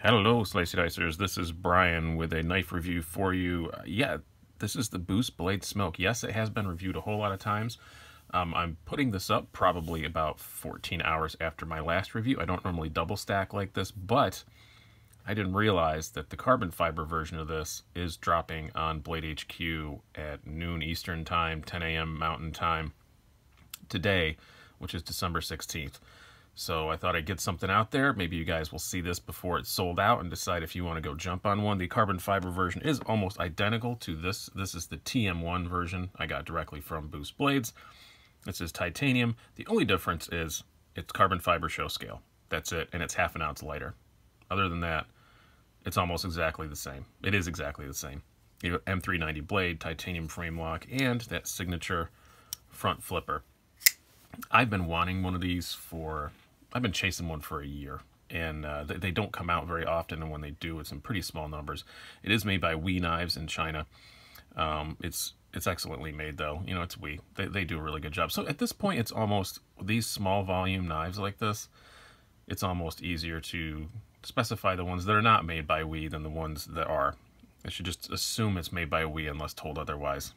Hello, Slicey Dicers. This is Brian with a knife review for you. This is the Boost Blade Smoke. Yes, it has been reviewed a whole lot of times. I'm putting this up probably about 14 hours after my last review. I don't normally double stack like this, but I didn't realize that the carbon fiber version of this is dropping on BladeHQ at noon Eastern Time, 10 a.m. Mountain Time today, which is December 16th. So I thought I'd get something out there. Maybe you guys will see this before it's sold out and decide if you want to go jump on one. The carbon fiber version is almost identical to this. This is the TM1 version I got directly from Boost Blades. This is titanium. The only difference is it's carbon fiber show scale. That's it, and it's half an ounce lighter. Other than that, it's almost exactly the same. It is exactly the same. You have M390 blade, titanium frame lock, and that signature front flipper. I've been wanting one of these I've been chasing one for a year, and they don't come out very often, and when they do, it's in pretty small numbers. It is made by WE Knives in China. It's excellently made, though. You know, it's WE. They do a really good job. So at this point, it's almost, these small volume knives like this, it's almost easier to specify the ones that are not made by WE than the ones that are. I should just assume it's made by WE unless told otherwise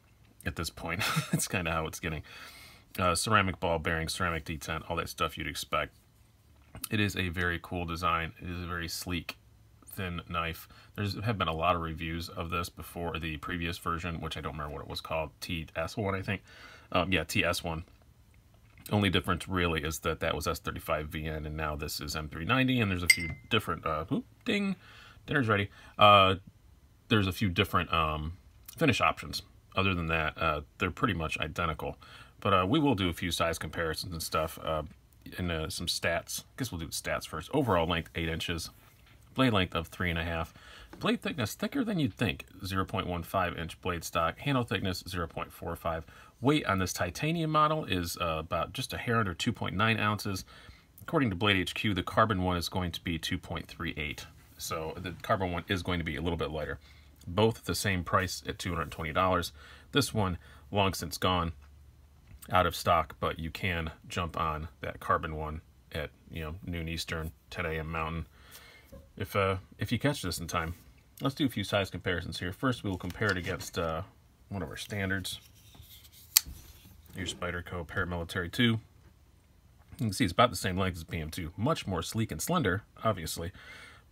at this point. It's kind of how it's getting. Ceramic ball bearing, ceramic detent, all that stuff you'd expect. It is a very cool design. It is a very sleek, thin knife. There have been a lot of reviews of this before the previous version, which I don't remember what it was called, TS1, I think. Yeah, TS1. Only difference really is that was S35VN, and now this is M390, and there's a few different, ding, dinner's ready. There's a few different finish options. Other than that, they're pretty much identical. But we will do a few size comparisons and stuff, and some stats. I guess we'll do the stats first. Overall length, 8 inches. Blade length of 3.5. Blade thickness, thicker than you'd think. 0.15 inch blade stock. Handle thickness, 0.45. Weight on this titanium model is about just a hair under 2.9 ounces. According to BladeHQ, the carbon one is going to be 2.38. So the carbon one is going to be a little bit lighter. Both at the same price at $220. This one, long since gone, out of stock, but you can jump on that carbon one at noon Eastern, 10 a.m. Mountain if you catch this in time. Let's do a few size comparisons here. First, we will compare it against one of our standards, your Spyderco Paramilitary 2. You can see it's about the same length as PM2, much more sleek and slender, obviously,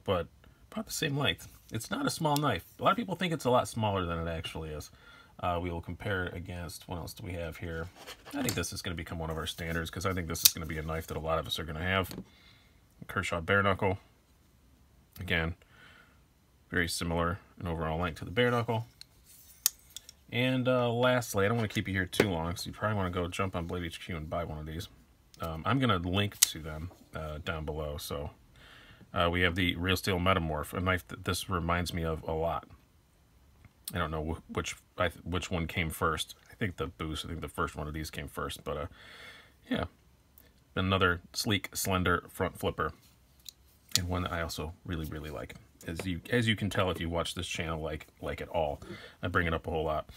but about the same length. It's not a small knife. A lot of people think it's a lot smaller than it actually is. We will compare it against, what else do we have here? I think this is going to become one of our standards because I think this is going to be a knife that a lot of us are going to have. Kershaw bare knuckle. Again, very similar in overall length to the bare knuckle. And lastly, I don't want to keep you here too long, so you probably want to go jump on BladeHQ and buy one of these. I'm going to link to them down below. So we have the Real Steel Metamorph, a knife that this reminds me of a lot. I don't know which one came first. I think the first one of these came first, but yeah, another sleek, slender front flipper, and one that I also really, really like. As you can tell if you watch this channel, like it all, I bring it up a whole lot.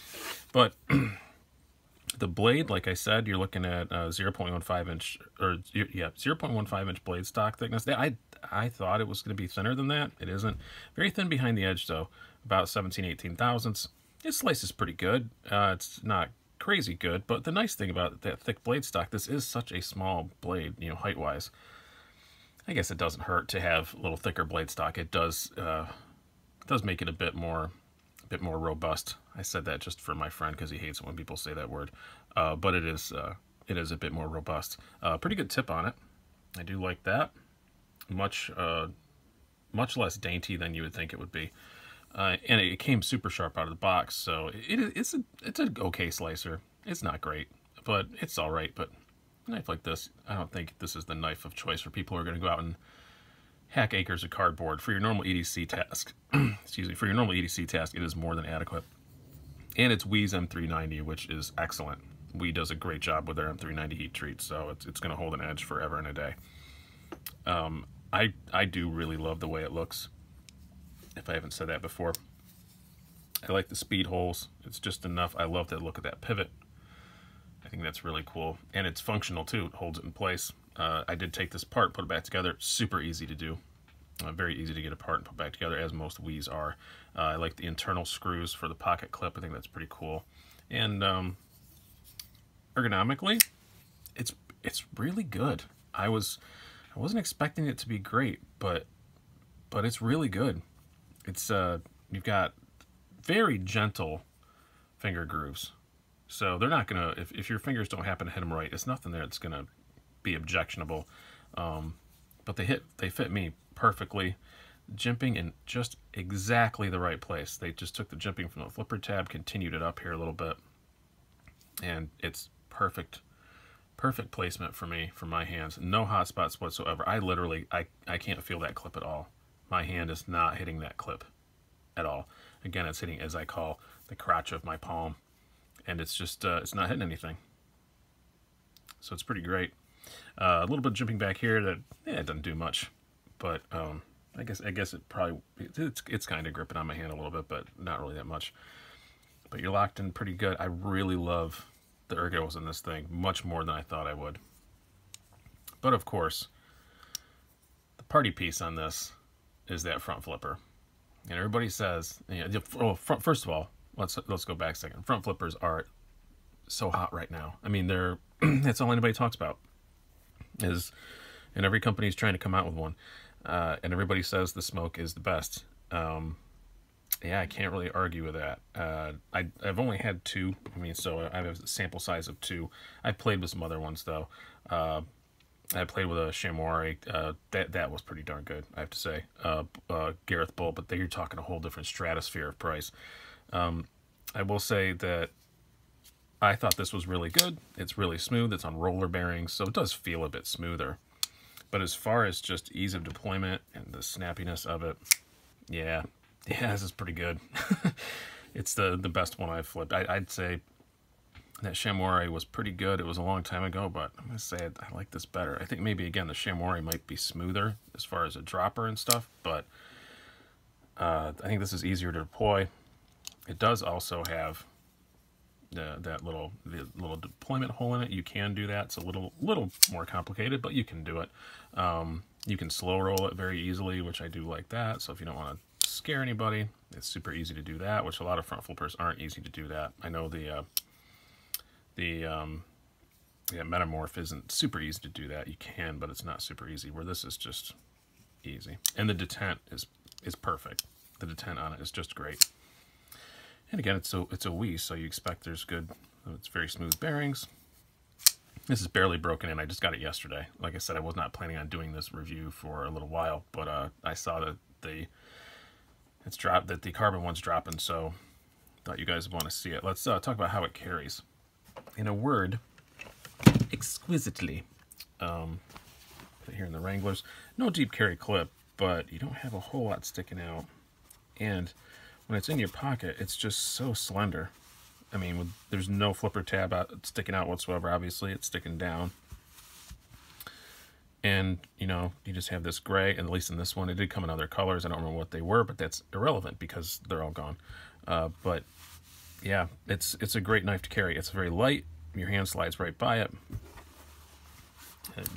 But the blade, like I said, you're looking at 0.15 inch, or yeah, 0.15 inch blade stock thickness. I thought it was going to be thinner than that. It isn't. Very thin behind the edge, though. About 17-18 thousandths. It slices pretty good. It's not crazy good, but the nice thing about that thick blade stock, this is such a small blade, height-wise. I guess it doesn't hurt to have a little thicker blade stock. It does make it a bit more robust. I said that just for my friend because he hates it when people say that word. But it is a bit more robust. Pretty good tip on it. I do like that. Much less dainty than you would think it would be. And it came super sharp out of the box, so it's an okay slicer. It's not great, but it's all right. But a knife like this, I don't think this is the knife of choice for people who are going to go out and hack acres of cardboard for your normal EDC task. Excuse me, for your normal EDC task, it is more than adequate. And it's WE's M390, which is excellent. WE does a great job with their M390 heat treat, so it's going to hold an edge forever and a day. I do really love the way it looks, if I haven't said that before. I like the speed holes. It's just enough. I love the look of that pivot. I think that's really cool. And it's functional too. It holds it in place. I did take this apart, put it back together. Super easy to do. Very easy to get apart and put back together, as most Wii's are. I like the internal screws for the pocket clip. I think that's pretty cool. And ergonomically, it's really good. I wasn't expecting it to be great, but it's really good. It's you've got very gentle finger grooves, so they're not gonna, if your fingers don't happen to hit them right, it's nothing there that's gonna be objectionable. But they fit me perfectly, jimping in just exactly the right place. They just took the jimping from the flipper tab, continued it up here a little bit, and it's perfect placement for me, for my hands. No hot spots whatsoever. I literally, I can't feel that clip at all. My hand is not hitting that clip at all. Again, it's hitting, as I call, the crotch of my palm, and it's just it's not hitting anything. So it's pretty great. A little bit of jimping back here that, yeah, it doesn't do much, but I guess it probably, it's kind of gripping on my hand a little bit, but not really that much. But you're locked in pretty good. I really love the ergos in this thing, much more than I thought I would. But of course, the party piece on this is that front flipper. And everybody says, you know, well, first of all, let's go back a second. Front flippers are so hot right now. I mean, they're that's all anybody talks about. And every company is trying to come out with one, and everybody says the smoke is the best. Yeah, I can't really argue with that. I've only had two. I mean, so I have a sample size of two. I played with some other ones though. I played with a Chamois. That was pretty darn good, I have to say. Gareth Bull, but you're talking a whole different stratosphere of price. I will say that I thought this was really good. It's really smooth. It's on roller bearings, so it does feel a bit smoother. But as far as just ease of deployment and the snappiness of it, yeah, this is pretty good. It's the best one I've flipped. I'd say that Chamois was pretty good. It was a long time ago, but I'm going to say I like this better. I think maybe, again, the Chamois might be smoother as far as a dropper and stuff, but I think this is easier to deploy. It does also have the little deployment hole in it. You can do that. It's a little more complicated, but you can do it. You can slow roll it very easily, which I do like that. So if you don't want to scare anybody, it's super easy to do that, which a lot of front flippers aren't easy to do that. I know the Metamorph isn't super easy to do that. You can, but it's not super easy, where this is just easy. And the detent is perfect. The detent on it is just great. And again, it's a Wii, so you expect there's good, it's very smooth bearings. This is barely broken in. I just got it yesterday. Like I said, I was not planning on doing this review for a little while, but I saw that the carbon one's dropping, so thought you guys would want to see it. Let's talk about how it carries. In a word, exquisitely. Put it here in the Wranglers. No deep carry clip, but you don't have a whole lot sticking out. And when it's in your pocket, it's just so slender. I mean, there's no flipper tab sticking out whatsoever. Obviously, it's sticking down. And, you know, you just have this gray, and at least in this one, it did come in other colors. I don't remember what they were, but that's irrelevant because they're all gone. But yeah, it's a great knife to carry. It's very light. Your hand slides right by it.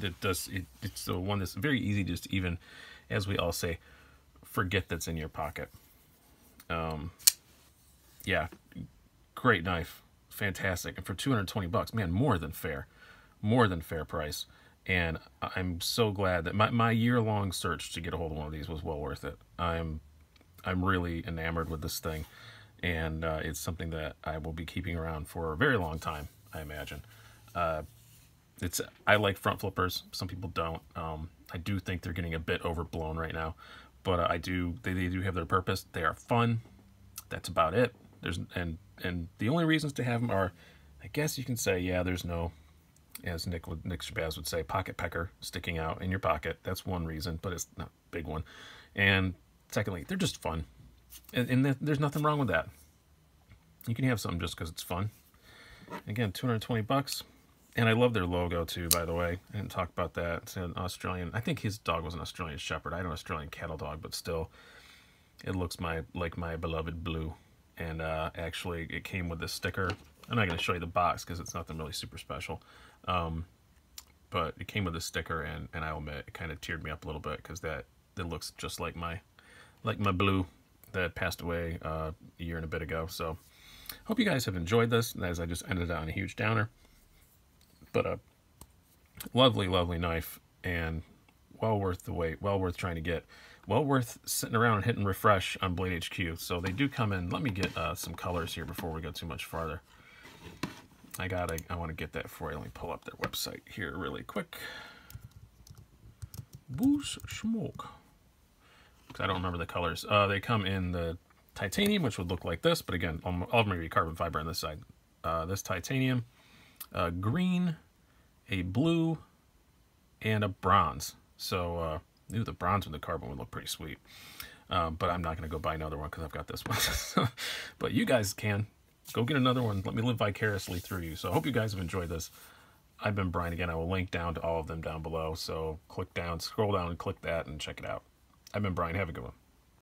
It's the one that's very easy just to even, as we all say, forget that's in your pocket. Yeah, great knife, fantastic, and for 220 bucks, man, more than fair price. And I'm so glad that my year-long search to get a hold of one of these was well worth it. I'm really enamored with this thing, and it's something that I will be keeping around for a very long time, I imagine. I like front flippers. Some people don't. I do think they're getting a bit overblown right now, but they do have their purpose. They are fun. That's about it. And the only reasons to have them are, I guess you can say, yeah, there's no, as Nick Shabazz would say, pocket pecker sticking out in your pocket. That's one reason, but it's not a big one. And secondly, they're just fun. And there's nothing wrong with that. You can have something just because it's fun. Again, 220 bucks. And I love their logo too, by the way. I didn't talk about that. It's an Australian, I think his dog was an Australian Shepherd. I had an Australian cattle dog, but still, it looks like my beloved blue. And actually, it came with this sticker. I'm not going to show you the box because it's nothing really super special. But it came with a sticker, and I'll admit, it kind of teared me up a little bit because that it looks just like my blue that passed away a year and a bit ago. So hope you guys have enjoyed this, as I just ended on a huge downer. But a lovely, lovely knife, and well worth the wait, well worth trying to get, well worth sitting around and hitting refresh on BladeHQ. So they do come in. Let me get some colors here before we go too much farther. I want to get that for you. Let me pull up their website here really quick. BladeHQ. I don't remember the colors. They come in the titanium, which would look like this, but again, all of them are be carbon fiber on this side. This titanium, green, a blue, and a bronze. So, the bronze with the carbon would look pretty sweet. But I'm not going to go buy another one because I've got this one. But you guys can. Go get another one. Let me live vicariously through you. So I hope you guys have enjoyed this. I've been Brian again. I will link down to all of them down below. So click down, scroll down, and click that, and check it out. I've been Brian. Have a good one.